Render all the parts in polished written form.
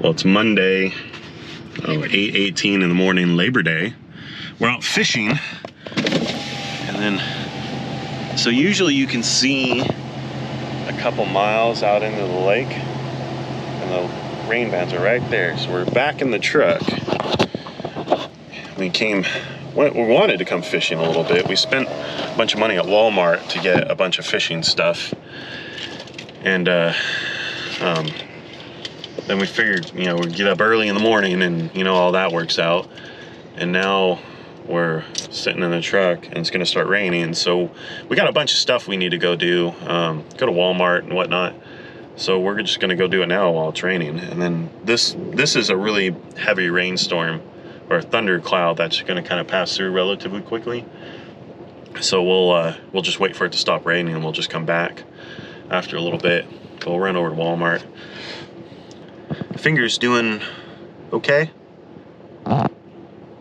Well, it's Monday, 8:18 in the morning, Labor Day. We're out fishing, and then, so usually you can see a couple miles out into the lake, and the rain bands are right there. So we're back in the truck. We wanted to come fishing a little bit. We spent a bunch of money at Walmart to get a bunch of fishing stuff, and then we figured, we'd get up early in the morning and, all that works out. And now we're sitting in the truck and it's going to start raining. So we got a bunch of stuff we need to go do, go to Walmart and whatnot. So we're just going to go do it now while it's raining. And then this is a really heavy rainstorm or thunder cloud that's going to kind of pass through relatively quickly. So we'll just wait for it to stop raining and we'll just come back after a little bit. We'll run over to Walmart. Finger's doing okay.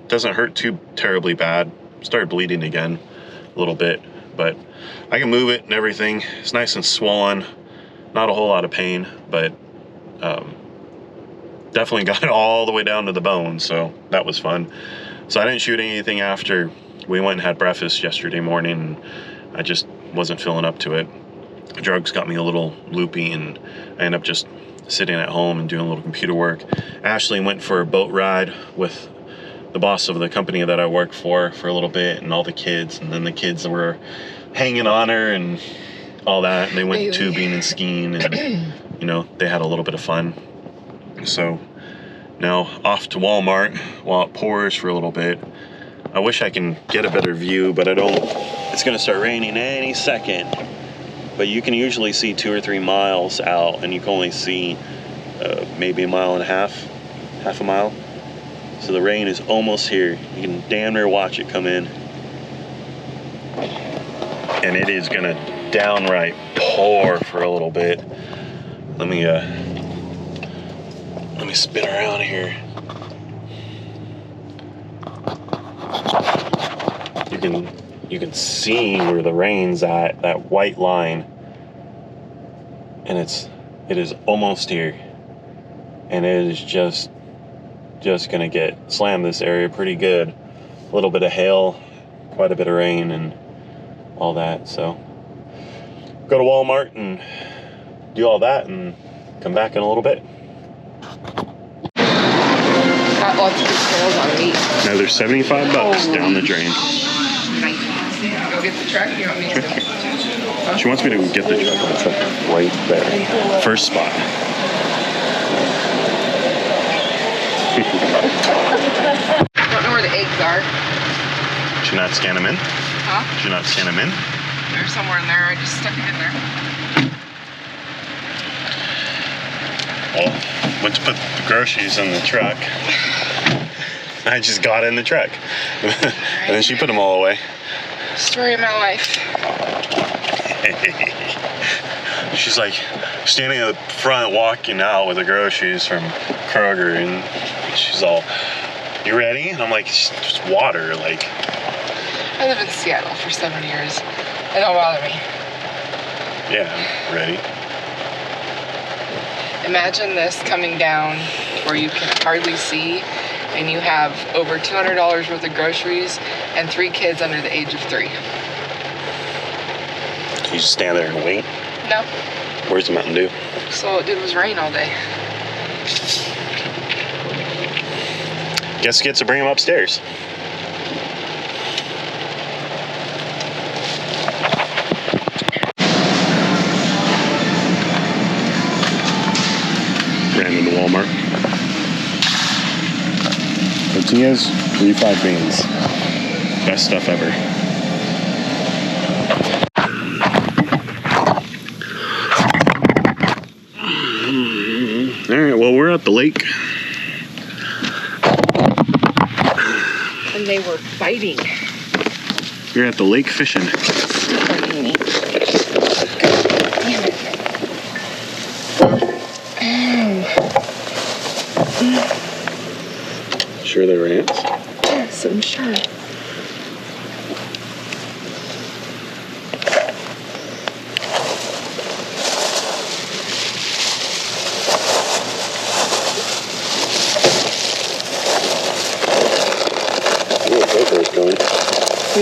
Doesn't hurt too terribly bad. Started bleeding again a little bit, but I can move it and everything. It's nice and swollen. Not a whole lot of pain, but definitely got it all the way down to the bone, so that was fun. So I didn't shoot anything after we went and had breakfast yesterday morning, and I just wasn't feeling up to it. Drugs got me a little loopy, and I ended up just sitting at home and doing a little computer work. Ashley went for a boat ride with the boss of the company that I work for a little bit, and all the kids, and then the kids were hanging on her and all that, and they went tubing and skiing, and they had a little bit of fun. So now off to Walmart while it pours for a little bit. I wish I can get a better view, but I don't. It's gonna start raining any second. But you can usually see 2 or 3 miles out, and you can only see maybe a mile and a half a mile. So the rain is almost here. You can damn near watch it come in. And it is gonna downright pour for a little bit. Let me spin around here. You can see where the rain's at, that white line, and it is almost here, and it is just gonna slam this area pretty good. A little bit of hail, quite a bit of rain, and all that. So go to Walmart and do all that, and come back in a little bit. Got lots of sales on meat. Another $75 down the drain. Go get the truck. You want me to? She wants me to get the truck. It's like right there. First spot. Don't know where the eggs are. Should not scan them in? Huh? Should not scan them in? They're somewhere in there. I just stuck them in there. Well, went to put the groceries in the truck. I just got in the truck. And then she put them all away. Story of my life. She's like standing at the front walking out with the groceries from Kroger, and she's all, "You ready?" And I'm like, "It's just water." Like, I lived in Seattle for 7 years. It don't bother me. Yeah, I'm ready. Imagine this coming down where you can hardly see, and you have over $200 worth of groceries and 3 kids under the age of 3. You just stand there and wait? No. Where's the Mountain Dew? So all it did was rain all day. Guess gets to bring them upstairs. Ran into Walmart. Tortillas, refried beans. Best stuff ever. Alright, well, we're at the lake. And they were fighting. You're at the lake fishing. Sure they were ants? Yes, I'm sure.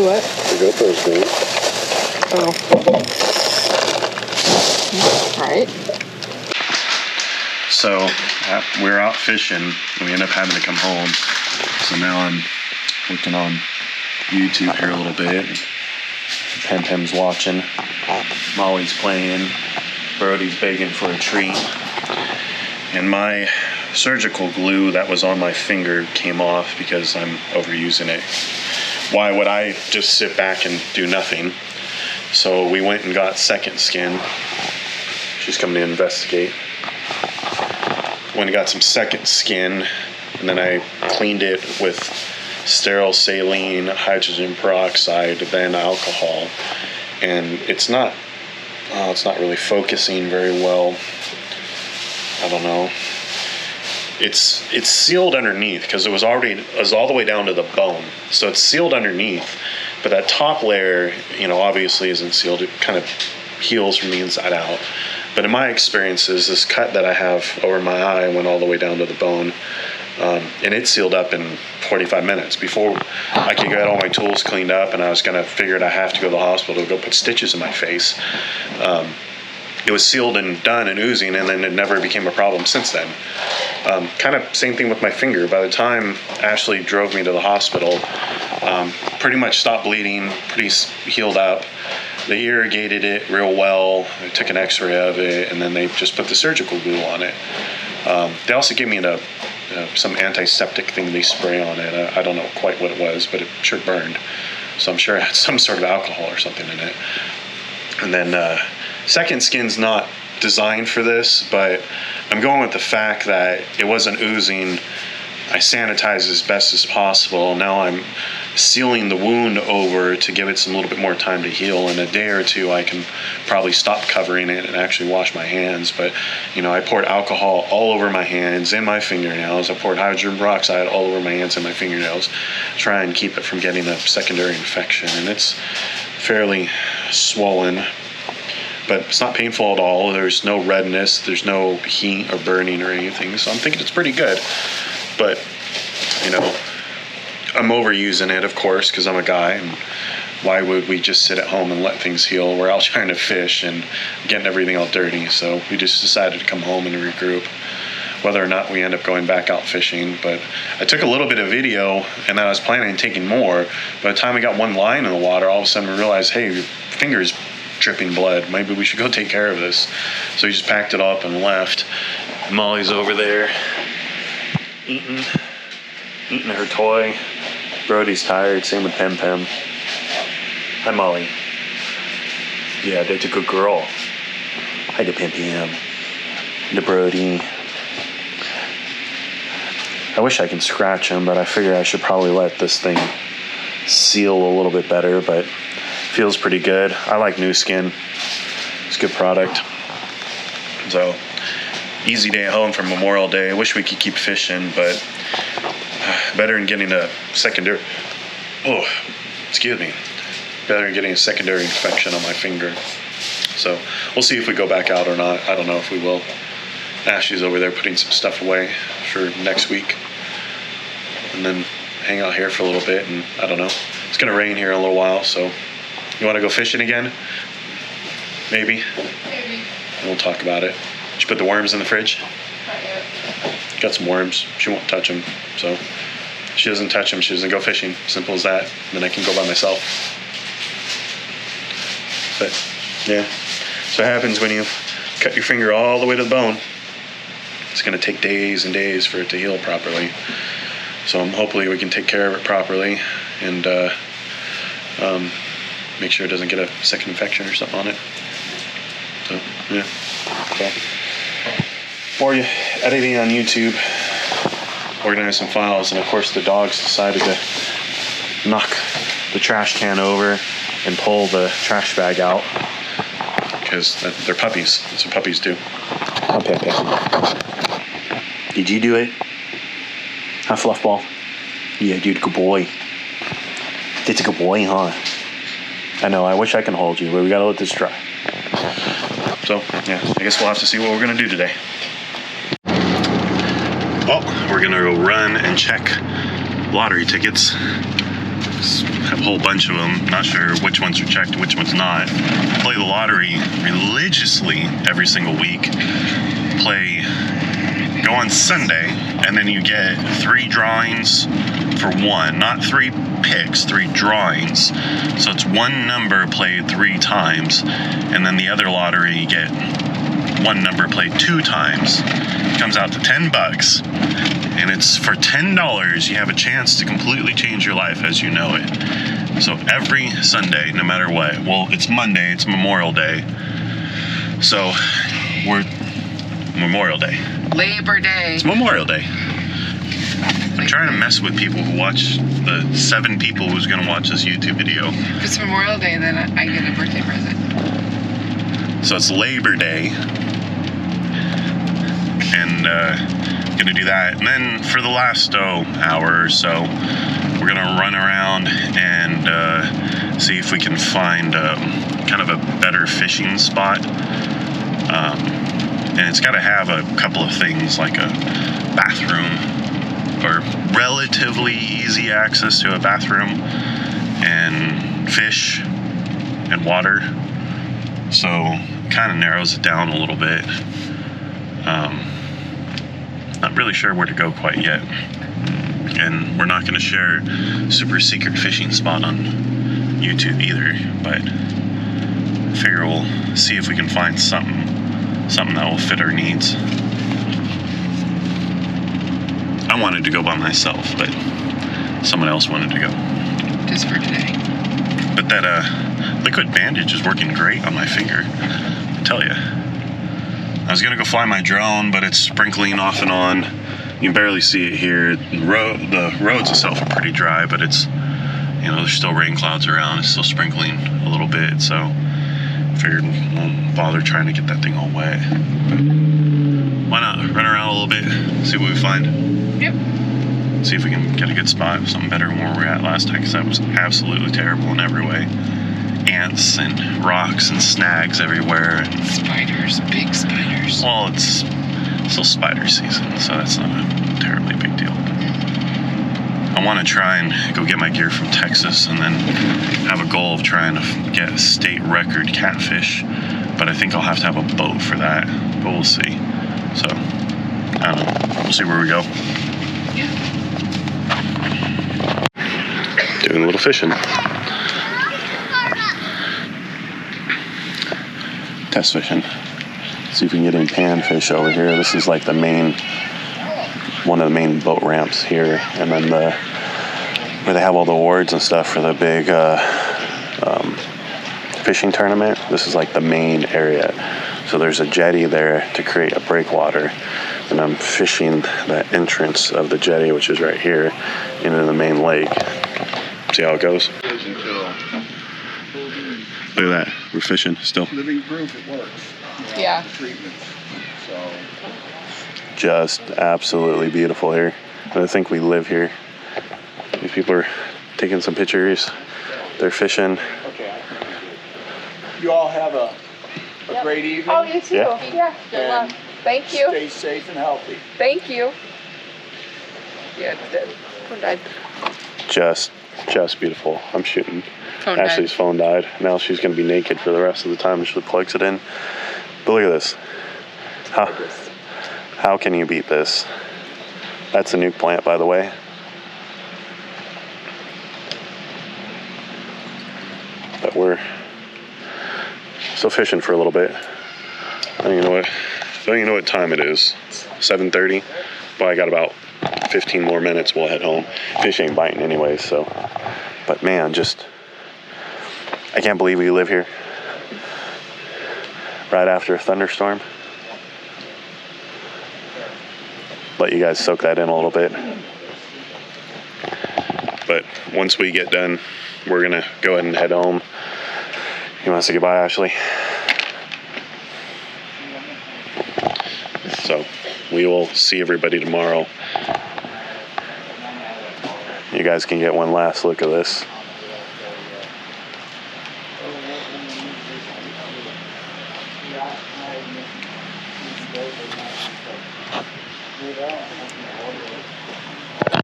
Do what? The GoPro's going. Oh. Alright. So, we're out fishing, and we end up having to come home. So now I'm working on YouTube here a little bit. Pem's watching. Molly's playing. Brody's begging for a treat. And my surgical glue that was on my finger came off because I'm overusing it. Why would I just sit back and do nothing? So we went and got second skin. She's coming to investigate. Went and got some second skin, and then I cleaned it with sterile saline, hydrogen peroxide, then alcohol. And it's not really focusing very well. I don't know. It's sealed underneath because it was all the way down to the bone. So it's sealed underneath, but that top layer, obviously isn't sealed. It kind of heals from the inside out. But in my experiences, this cut that I have over my eye went all the way down to the bone, and it sealed up in 45 minutes before I could get all my tools cleaned up, and I was gonna figure I have to go to the hospital to go put stitches in my face. It was sealed and done and oozing, and then it never became a problem since then. Kind of same thing with my finger. By the time Ashley drove me to the hospital, pretty much stopped bleeding, pretty healed up. They irrigated it real well. They took an x-ray of it, and then they just put the surgical glue on it. They also gave me some antiseptic thing they spray on it. I don't know quite what it was, but it sure burned. So I'm sure it had some sort of alcohol or something in it. And then second skin's not designed for this, but I'm going with the fact that it wasn't oozing. I sanitized as best as possible. Now I'm sealing the wound over to give it some little bit more time to heal. In a day or two, I can probably stop covering it and actually wash my hands. But, I poured alcohol all over my hands and my fingernails. I poured hydrogen peroxide all over my hands and my fingernails, try and keep it from getting a secondary infection. And it's fairly swollen, but it's not painful at all. There's no redness, there's no heat or burning or anything. So I'm thinking it's pretty good. But, I'm overusing it, of course, because I'm a guy, and why would we just sit at home and let things heal? We're out trying to fish and getting everything all dirty, so we just decided to come home and regroup, whether or not we end up going back out fishing. But I took a little bit of video, and I was planning on taking more. By the time we got one line in the water, all of a sudden we realized, hey, your finger's dripping blood. Maybe we should go take care of this. So we just packed it up and left. Molly's over there eating her toy. Brody's tired, same with Pem. Hi, Molly. Yeah, that's a good girl. Hi to Pem. To Brody. I wish I could scratch him, but I figure I should probably let this thing seal a little bit better, but feels pretty good. I like new skin. It's a good product. So, easy day at home for Memorial Day. I wish we could keep fishing, but better than getting a secondary infection on my finger. So we'll see if we go back out or not. I don't know if we will. Ashley's over there putting some stuff away for next week, and then hang out here for a little bit. And I don't know, it's gonna rain here in a little while, so you want to go fishing again? Maybe. We'll talk about it. Did you put the worms in the fridge? Not yet. Got some worms. She won't touch them, so she doesn't touch them. She doesn't go fishing. Simple as that. Then I can go by myself. But yeah, so it happens when you cut your finger all the way to the bone. It's going to take days and days for it to heal properly. So hopefully we can take care of it properly and make sure it doesn't get a second infection or something on it. So yeah. So, for you editing on YouTube, organize some files, and of course the dogs decided to knock the trash can over and pull the trash bag out because they're puppies. That's what puppies do. Oh, Pepe. Did you do it? Huh, Fluffball? Yeah, dude, good boy. It's a good boy, huh? I know, I wish I can hold you, but we gotta let this dry. So, yeah, I guess we'll have to see what we're gonna do today. Well, we're gonna go run and check lottery tickets have a whole bunch of them. Not sure which ones are checked, which ones not. Play the lottery religiously every single week. Go on Sunday, and then you get 3 drawings for one, not 3 picks, 3 drawings. So it's one number played 3 times, and then the other lottery you get one number played 2 times. It comes out to $10, and it's for $10 you have a chance to completely change your life as you know it. So every Sunday, no matter what, well, it's Monday, it's Memorial Day, so we're Memorial Day. Labor Day. It's Memorial Day. I'm trying to mess with people who watch, the 7 people who's going to watch this YouTube video. If it's Memorial Day, then I get a birthday present. So it's Labor Day. And going to do that. And then for the last hour or so, we're going to run around and see if we can find kind of a better fishing spot. And it's got to have a couple of things like a bathroom or relatively easy access to a bathroom and fish and water. So kind of narrows it down a little bit. Not really sure where to go quite yet. And we're not going to share a super secret fishing spot on YouTube either, but I figure we'll see if we can find something that will fit our needs. I wanted to go by myself, but someone else wanted to go. Just for today. But that liquid bandage is working great on my finger, I tell you. I was gonna go fly my drone, but it's sprinkling off and on. You can barely see it here. The roads itself are pretty dry, but it's, there's still rain clouds around. It's still sprinkling a little bit, so I figured I won't bother trying to get that thing all wet. But why not run around a little bit, see what we find? Yep. See if we can get a good spot, something better than where we were at last time, because that was absolutely terrible in every way. Ants and rocks and snags everywhere. Spiders, big spiders. Well, it's still spider season, so that's not a terribly big deal. I want to try and go get my gear from Texas and then have a goal of trying to get a state record catfish, but I think I'll have to have a boat for that, but we'll see. So, I don't know. We'll see where we go. Yeah. Doing a little fishing. Test fishing. See if we can get any panfish over here. This is like one of the main boat ramps here, and then where they have all the awards and stuff for the big fishing tournament. This is like the main area. So there's a jetty there to create a breakwater, and I'm fishing the entrance of the jetty, which is right here, into the main lake. See how it goes? Look at that. We're fishing still. Living proof it works. Yeah. Treatments. So. Just absolutely beautiful here. I think we live here. These people are taking some pictures. They're fishing. Okay. You all have a great evening. Oh, you too. Yeah. Good luck. Thank you. Stay safe and healthy. Thank you. Yeah, it's dead. Phone died. Just beautiful. I'm shooting. Phone died. Ashley's phone died. Now she's going to be naked for the rest of the time until she plugs it in. But look at this. How can you beat this? That's a nuke plant, by the way. But we're still fishing for a little bit. I don't even know what time it is. 7:30. Well, I got about 15 more minutes. We'll head home. Fish ain't biting anyway, so. But man, I can't believe we live here. Right after a thunderstorm. Let you guys soak that in a little bit. But once we get done, we're gonna go ahead and head home. You want to say goodbye, Ashley? So we will see everybody tomorrow. You guys can get one last look of this.